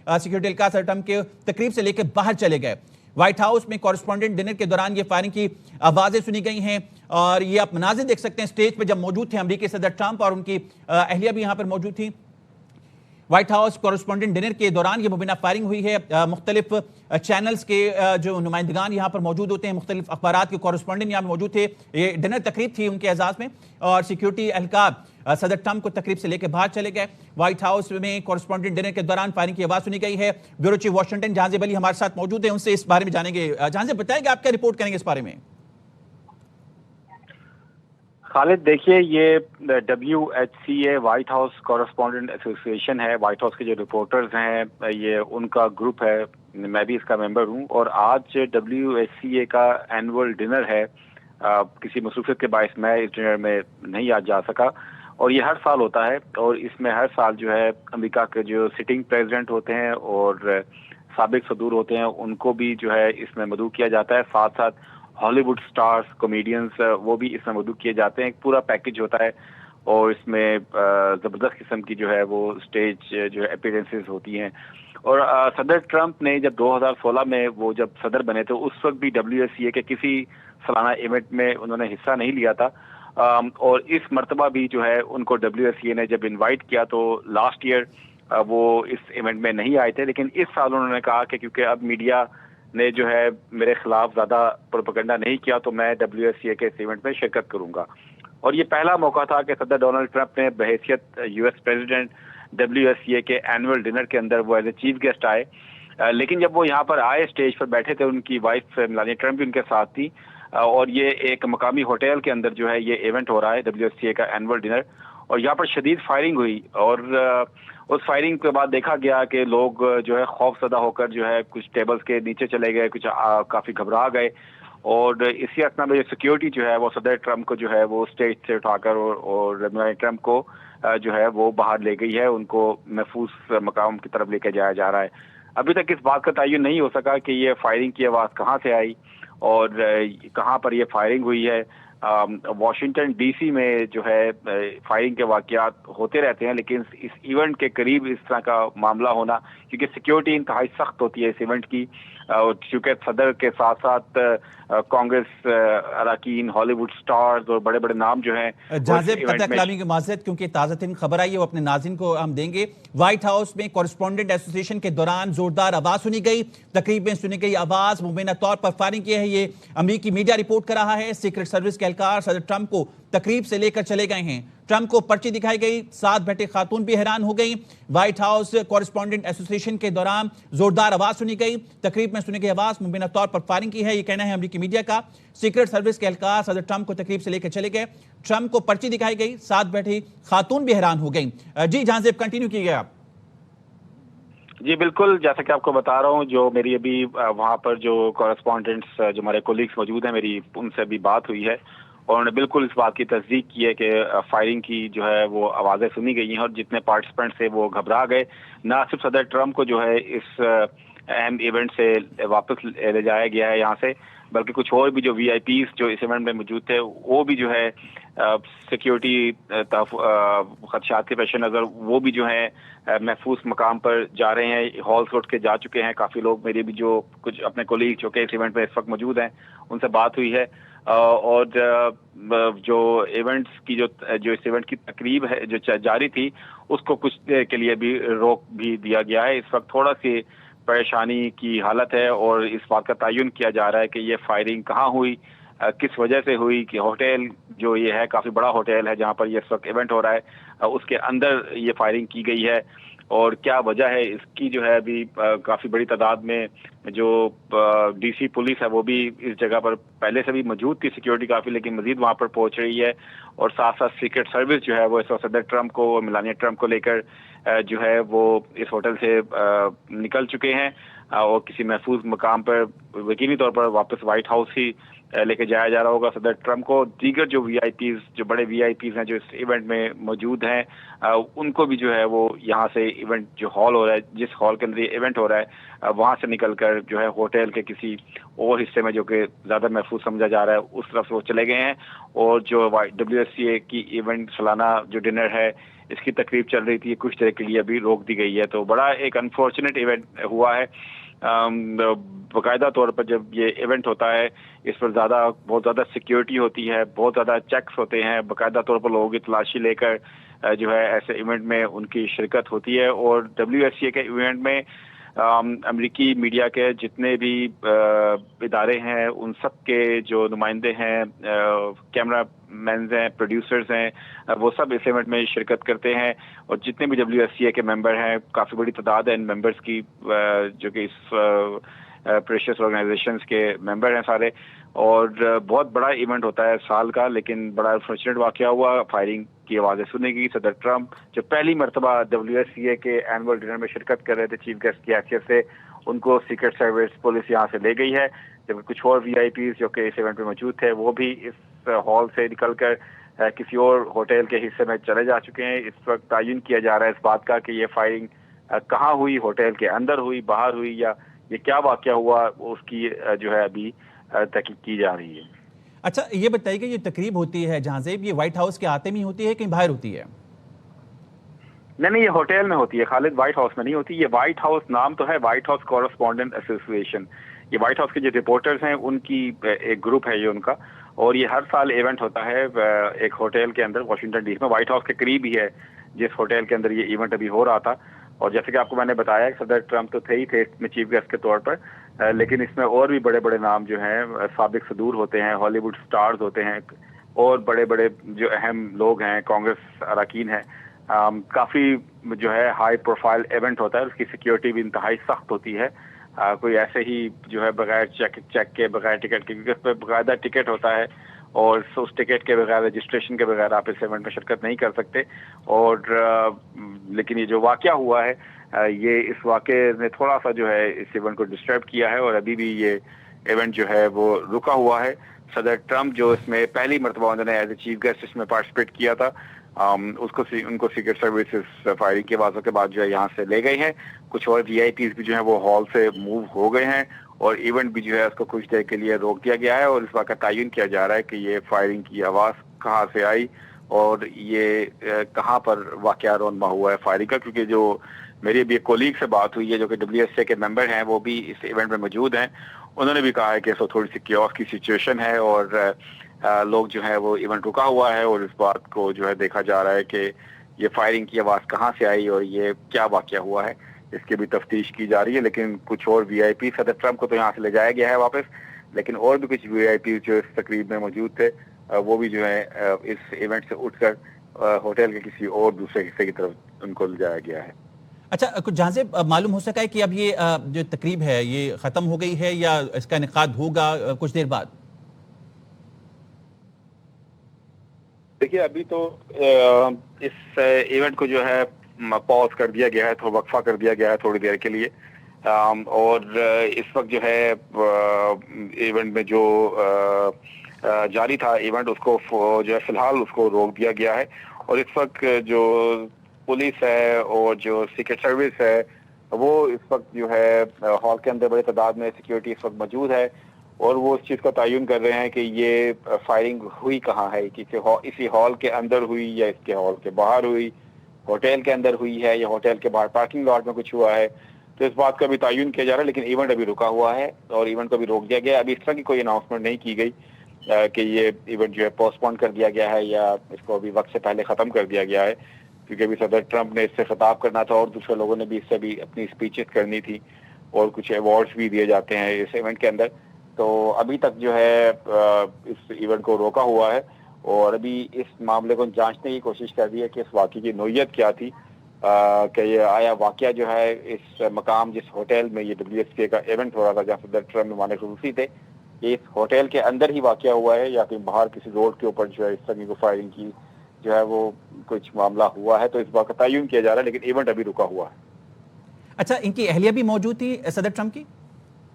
Security एहलकार सदर Trump के तकरीब से लेकर बाहर चले गए। व्हाइट हाउस में कॉरेस्पॉन्डेंट डिनर के दौरान ये फायरिंग की आवाजें सुनी गई हैं और ये आप मनाजिर देख सकते हैं स्टेज पे जब मौजूद थे अमेरिकी सदर ट्रंप और उनकी अहलिया भी यहाँ पर मौजूद थी। व्हाइट हाउस कॉरेस्पॉन्डेंट डिनर के दौरान ये मुबीना फायरिंग हुई है। मुख्तलिफ चैनल्स के जो नुमाइंदगान यहाँ पर मौजूद होते हैं, मुख्तलिफ अखबारात के कॉरेस्पॉन्डेंट यहाँ पर मौजूद थे। ये डिनर तकरीब थी उनके एजाज में और सिक्योरिटी एहलकार सदर ट्रंप को तकरीब से लेकर बाहर चले गए। व्हाइट हाउस में कॉरेस्पॉन्डेंट डिनर के दौरान फायरिंग की आवाज सुनी गई है। Bureau chief Washington Jahanzeb Ali हमारे साथ मौजूद है, उनसे इस बारे में जानेंगे। जहांजेब, बताएंगे आप क्या रिपोर्ट करेंगे इस बारे में? खालिद, देखिए, ये WHCA white house correspondent association है। व्हाइट हाउस के जो रिपोर्टर्स हैं ये उनका ग्रुप है, मैं भी इसका मेंबर हूं। और आज WHCA का एनुअल डिनर है। किसी मसरूफियत के बायस मैं इस डिनर में नहीं आज जा सका और ये हर साल होता है और इसमें हर साल जो है अमेरिका के जो सिटिंग प्रेसिडेंट होते हैं और साबिक सदूर होते हैं उनको भी जो है इसमें मदऊ किया जाता है। साथ साथ हॉलीवुड स्टार्स, कॉमेडियंस, वो भी इसमें मदऊ किए जाते हैं। एक पूरा पैकेज होता है और इसमें ज़बरदस्त किस्म की जो है वो स्टेज जो है अपीयरेंसेस होती हैं। और सदर ट्रंप ने जब 2016 में वो जब सदर बने थे उस वक्त भी WHCA के किसी सालाना इवेंट में उन्होंने हिस्सा नहीं लिया था। और इस मर्तबा भी जो है उनको WHCA ने जब इनवाइट किया तो लास्ट ईयर वो इस इवेंट में नहीं आए थे, लेकिन इस साल उन्होंने कहा कि क्योंकि अब मीडिया ने जो है मेरे खिलाफ ज्यादा प्रोपेगेंडा नहीं किया तो मैं WHCA के इस इवेंट में शिरकत करूंगा। और ये पहला मौका था कि सदर डोनाल्ड ट्रंप ने बहैसियत US प्रेसिडेंट WHCA के एनुअल डिनर के अंदर वो एज ए चीफ गेस्ट आए। लेकिन जब वो यहाँ पर आए, स्टेज पर बैठे थे, उनकी वाइफ मेलानिया ट्रंप भी उनके साथ थी और ये एक मकामी होटल के अंदर जो है ये इवेंट हो रहा है WHCA का एनुअल डिनर। और यहाँ पर शदीद फायरिंग हुई और उस फायरिंग के बाद देखा गया कि लोग जो है खौफजदा होकर जो है कुछ टेबल्स के नीचे चले गए, कुछ काफी घबरा गए। और इसी असना में सिक्योरिटी जो है वो सदर ट्रंप को जो है वो स्टेज से उठाकर और ट्रंप को जो है वो बाहर ले गई है, उनको महफूज मकाम की तरफ लेके जाया जा रहा है। अभी तक इस बात का तयन नहीं हो सका कि ये फायरिंग की आवाज कहाँ से आई और कहाँ पर ये फायरिंग हुई है। वाशिंगटन DC में जो है फायरिंग के वाकयात होते रहते हैं, लेकिन इस इवेंट के करीब इस तरह का मामला होना, क्योंकि सिक्योरिटी इंतहाई सख्त होती है इस इवेंट की, क्योंकि सदर के साथ साथ कांग्रेस अरकान, हॉलीवुड स्टार्स और बड़े बड़े नाम जो हैं। जहांजेब, कलामी की माज़रत, क्योंकि ताज़ा तरीन खबर आई है वो अपने नाज़रीन को हम देंगे। व्हाइट हाउस में कॉरेस्पॉन्डेंट एसोसिएशन के दौरान जोरदार आवाज सुनी गई, तकरीब में सुनी गई आवाज मुबैना तौर पर फायरिंग की है। ये अमेरिकी मीडिया रिपोर्ट कर रहा है। सीक्रेट सर्विस के एहलकार सदर ट्रंप को तकरीब से लेकर चले गए हैं। ट्रंप को पर्ची दिखाई गई, साथ बैठे खातून भी हैरान हो गई। व्हाइट हाउस कॉरेस्पॉन्डेंट एसोसिएशन के दौरान जोरदार आवाज सुनी गई, तकरीब में सुनी गई आवाज मुबैना तौर पर फायरिंग की है, ये कहना है अमेरिकी मीडिया का। सीक्रेट सर्विस के एहलकार सदर ट्रंप को तकरीब से लेकर चले गए, ट्रंप को पर्ची दिखाई गई, साथ बैठी खातून भी हैरान हो गई। जी जहांजेब, कंटिन्यू कीजिए आप। जी बिल्कुल, जैसा कि आपको बता रहा हूँ, जो मेरी अभी वहाँ पर जो कॉरेस्पॉन्डेंट्स जो हमारे कोलीग्स मौजूद हैं, मेरी उनसे अभी बात हुई है और उन्होंने बिल्कुल इस बात की तस्दीक की है कि फायरिंग की जो है वो आवाज़ें सुनी गई हैं और जितने पार्टिसिपेंट्स थे वो घबरा गए। ना सिर्फ सदर ट्रंप को जो है इस अहम इवेंट से वापस ले जाया गया है यहाँ से, बल्कि कुछ और भी जो VIPs जो इस इवेंट में मौजूद थे वो भी जो है सिक्योरिटी खदशात के पेश नज़र वो भी जो है महफूज मकाम पर जा रहे हैं, हॉल से उठ के जा चुके हैं। काफ़ी लोग मेरे भी जो कुछ अपने कोलीग जो कि इस इवेंट में इस वक्त मौजूद हैं उनसे बात हुई है। और जो इवेंट्स की जो इस इवेंट की तकरीब है जो जारी थी उसको कुछ देर के लिए भी रोक भी दिया गया है। इस वक्त थोड़ा सी परेशानी की हालत है और इस बात का तयन किया जा रहा है कि ये फायरिंग कहाँ हुई, किस वजह से हुई, कि होटल जो ये है काफ़ी बड़ा होटल है जहाँ पर ये इस वक्त इवेंट हो रहा है उसके अंदर ये फायरिंग की गई है और क्या वजह है इसकी जो है अभी काफ़ी बड़ी तादाद में जो DC पुलिस है वो भी इस जगह पर पहले से भी मौजूद थी, सिक्योरिटी काफ़ी, लेकिन मजीद वहाँ पर पहुँच रही है। और साथ साथ सीक्रेट सर्विस जो है वो इस वक्त सदर ट्रंप को और मेलानिया ट्रंप को लेकर जो है वो इस होटल से निकल चुके हैं और किसी महफूज मकाम पर यकीनी तौर पर वापस व्हाइट हाउस ही लेके जाया जा रहा होगा सदर ट्रंप को। दीगर जो VIPs जो बड़े VIPs हैं जो इस इवेंट में मौजूद हैं उनको भी जो है वो यहाँ से इवेंट जो हॉल हो रहा है, जिस हॉल के अंदर ये इवेंट हो रहा है वहाँ से निकलकर जो है होटल के किसी और हिस्से में जो कि ज़्यादा महफूज समझा जा रहा है उस तरफ से वो चले गए हैं। और जो WHCA की इवेंट सालाना जो डिनर है اس کی تقریب چل رہی تھی کچھ دیر کے لیے ابھی روک دی گئی ہے. تو بڑا ایک انفارچونیٹ ایونٹ ہوا ہے. باقاعدہ طور پر جب یہ ایونٹ ہوتا ہے اس پر بہت زیادہ سیکیورٹی ہوتی ہے, بہت زیادہ چیکس ہوتے ہیں, باقاعدہ طور پر لوگوں کی تلاشی لے کر جو ہے ایسے ایونٹ میں ان کی شرکت ہوتی ہے. اور WSCA کے ایونٹ میں امریکی میڈیا کے جتنے بھی ادارے ہیں ان سب کے جو نمائندے ہیں, کیمرہ مینز ہیں, پروڈیوسرز ہیں, وہ سب اس ایونٹ میں شرکت کرتے ہیں. اور جتنے بھی WSCA کے ممبر ہیں, کافی بڑی تعداد ہے ان ممبرز کی جو کہ اس پریشیس آرگنائزیشنز کے ممبر ہیں سارے. اور بہت بڑا ایونٹ ہوتا ہے سال کا, لیکن بڑا انفارچونیٹ واقعہ ہوا. فائرنگ کی آوازیں سننے کی. صدر ٹرمپ جو پہلی مرتبہ WSCA کے اینول ڈنر میں شرکت کر رہے تھے چیف گیسٹ کی حیثیت سے, ان کو سیکرٹ سروس پولیس یہاں سے لے گئی ہے. جبکہ کچھ اور VIPs جو کہ اس ایونٹ میں موجود تھے وہ بھی اس ہال سے نکل کر کسی اور ہوٹل کے حصے میں چلے جا چکے ہیں. اس وقت تعین کیا جا رہا ہے اس بات کا کہ یہ فائرنگ کہاں ہوئی, ہوٹل کے اندر ہوئی, باہر ہوئی, یا یہ کیا واقعہ ہوا, اس کی جو ہے ابھی تحقیق کی جا رہی ہے. اچھا یہ بتائیے کہ یہ تقریب ہوتی ہے جہاں سے یہ وائٹ ہاؤس کے آتے میں ہوتی ہے کہیں باہر ہوتی ہے؟ نہیں, یہ ہوٹل میں ہوتی ہے خالد, وائٹ ہاؤس میں نہیں ہوتی. یہ وائٹ ہاؤس نام تو ہے وائٹ ہاؤس کورسپونڈنٹ ایسوسیشن. یہ وائٹ ہاؤس کے جو رپورٹرز ہیں ان کی ایک گروپ ہے یہ ان کا, اور یہ ہر سال ایونٹ ہوتا ہے ایک ہوٹل کے اندر واشنگٹن DC میں. وائٹ ہاؤس کے قریب ہی ہے جس ہوٹل کے اندر یہ ایونٹ ابھی ہو رہا تھا. اور جیسے کہ آپ کو میں نے بتایا صدر ٹرمپ تو تھے ہی تھے اس میں چیف گیسٹ کے طور پر, لیکن اس میں اور بھی بڑے بڑے نام جو ہیں سابق صدور ہوتے ہیں, ہالی ووڈ سٹارز ہوتے ہیں, اور بڑے بڑے جو اہم لوگ ہیں, کانگریس اراکین ہیں. کافی جو ہے ہائی پروفائل ایونٹ ہوتا ہے, اس کی سیکیورٹی بھی انتہائی سخت ہوتی ہے. کوئی ایسے ہی جو ہے بغیر چیک کے, بغیر ٹکٹ کے, کیونکہ اس پہ باقاعدہ ٹکٹ ہوتا ہے اور اس ٹکٹ کے بغیر, رجسٹریشن کے بغیر آپ اس ایونٹ میں شرکت نہیں کر سکتے. اور لیکن یہ جو واقعہ ہوا ہے یہ اس واقعے نے تھوڑا سا جو ہے اس ایونٹ کو ڈسٹرب کیا ہے, اور ابھی بھی یہ ایونٹ جو ہے وہ رکا ہوا ہے. صدر ٹرمپ جو اس میں پہلی مرتبہ انہوں نے ایز اے چیف گیسٹ اس میں پارٹیسپیٹ کیا تھا, ان کو سیکرٹ سروسز فائرنگ کی آوازوں کے بعد جو ہے یہاں سے لے گئی ہیں. کچھ اور VIPs بھی جو ہیں وہ ہال سے موو ہو گئے ہیں, اور ایونٹ بھی جو ہے اس کو کچھ دیر کے لیے روک دیا گیا ہے. اور اس بات کا تعین کیا جا رہا ہے کہ یہ فائرنگ کی آواز کہاں سے آئی اور یہ کہاں پر واقعہ رونما ہوا ہے فائرنگ کا. کیونکہ جو میری ابھی ایک کولیگ سے بات ہوئی ہے جو کہ WSCA کے ممبر ہیں, وہ بھی اس ایونٹ میں موجود ہیں, انہوں نے بھی کہا ہے کہ اس تھوڑی سی کیوس کی سچویشن ہے, اور لوگ جو ہے وہ ایونٹ رکا ہوا ہے, اور اس بات کو جو ہے دیکھا جا رہا ہے کہ یہ فائرنگ کی آواز کہاں سے آئی اور یہ کیا واقعہ ہوا ہے, اس کی بھی تفتیش کی جا رہی ہے. لیکن کچھ اور VIP, صدر ٹرمپ کو تو یہاں سے لے جایا گیا ہے واپس, لیکن اور بھی کچھ VIP جو اس تقریب میں موجود تھے وہ بھی جو ہے اس ایونٹ سے اٹھ کر ہوٹل کے کسی اور دوسرے حصے کی طرف ان کو لے جایا گیا ہے. اچھا کچھ جہاں سے معلوم ہو سکا ہے کہ اب یہ جو تقریب ہے یہ ختم ہو گئی ہے یا اس کا انعقاد ہوگا کچھ دیر بعد؟ دیکھیے ابھی تو اس ایونٹ کو جو ہے پاز کر دیا گیا ہے, تو وقفہ کر دیا گیا ہے تھوڑی دیر کے لیے, اور اس وقت جو ہے ایونٹ میں جو جاری تھا ایونٹ اس کو جو ہے فی الحال اس کو روک دیا گیا ہے. اور اس وقت جو پولیس ہے اور جو سیکرٹ سروس ہے وہ اس وقت جو ہے ہال کے اندر بڑی تعداد میں سیکیورٹی اس وقت موجود ہے, اور وہ اس چیز کا تعین کر رہے ہیں کہ یہ فائرنگ ہوئی کہاں ہے, کہ اسی ہال کے اندر ہوئی یا اس کے ہال کے باہر ہوئی, ہوٹل کے اندر ہوئی ہے یا ہوٹل کے باہر پارکنگ لاٹ میں کچھ ہوا ہے. تو اس بات کا بھی تعین کیا جا رہا ہے, لیکن ایونٹ ابھی رکا ہوا ہے اور ایونٹ کو بھی روک دیا گیا ہے. ابھی اس طرح کی کوئی اناؤنسمنٹ نہیں کی گئی کہ یہ ایونٹ جو ہے پوسٹ پون کر دیا گیا ہے یا اس کو ابھی وقت سے پہلے ختم کر دیا گیا ہے, کیونکہ ابھی صدر ٹرمپ نے اس سے خطاب کرنا تھا اور دوسرے لوگوں نے بھی اس سے بھی اپنی اسپیچز کرنی تھی, اور کچھ ایوارڈز بھی دیے جاتے ہیں اس ایونٹ کے اندر. تو ابھی تک جو ہے اس ایونٹ کو روکا ہوا ہے, اور ابھی اس معاملے کو جانچنے کی کوشش کر رہی ہے کہ اس واقعے کی نوعیت کیا تھی, کہ یہ آیا واقعہ جو ہے اس مقام جس ہوٹل میں یہ WSCA کا ایونٹ ہو رہا تھا جہاں صدر ٹرمپ نمائندے خصوصی تھے, یہ اس ہوٹل کے اندر ہی واقعہ ہوا ہے یا پھر باہر کسی روڈ کے اوپر جو ہے اس طرح کی فائرنگ کی جو ہے وہ کچھ معاملہ ہوا ہے. تو اس بات کا تعین کیا جا رہا ہے, لیکن ایونٹ ابھی رکا ہوا ہے. اچھا ان کی اہلیہ بھی موجود تھی صدر ٹرمپ کی؟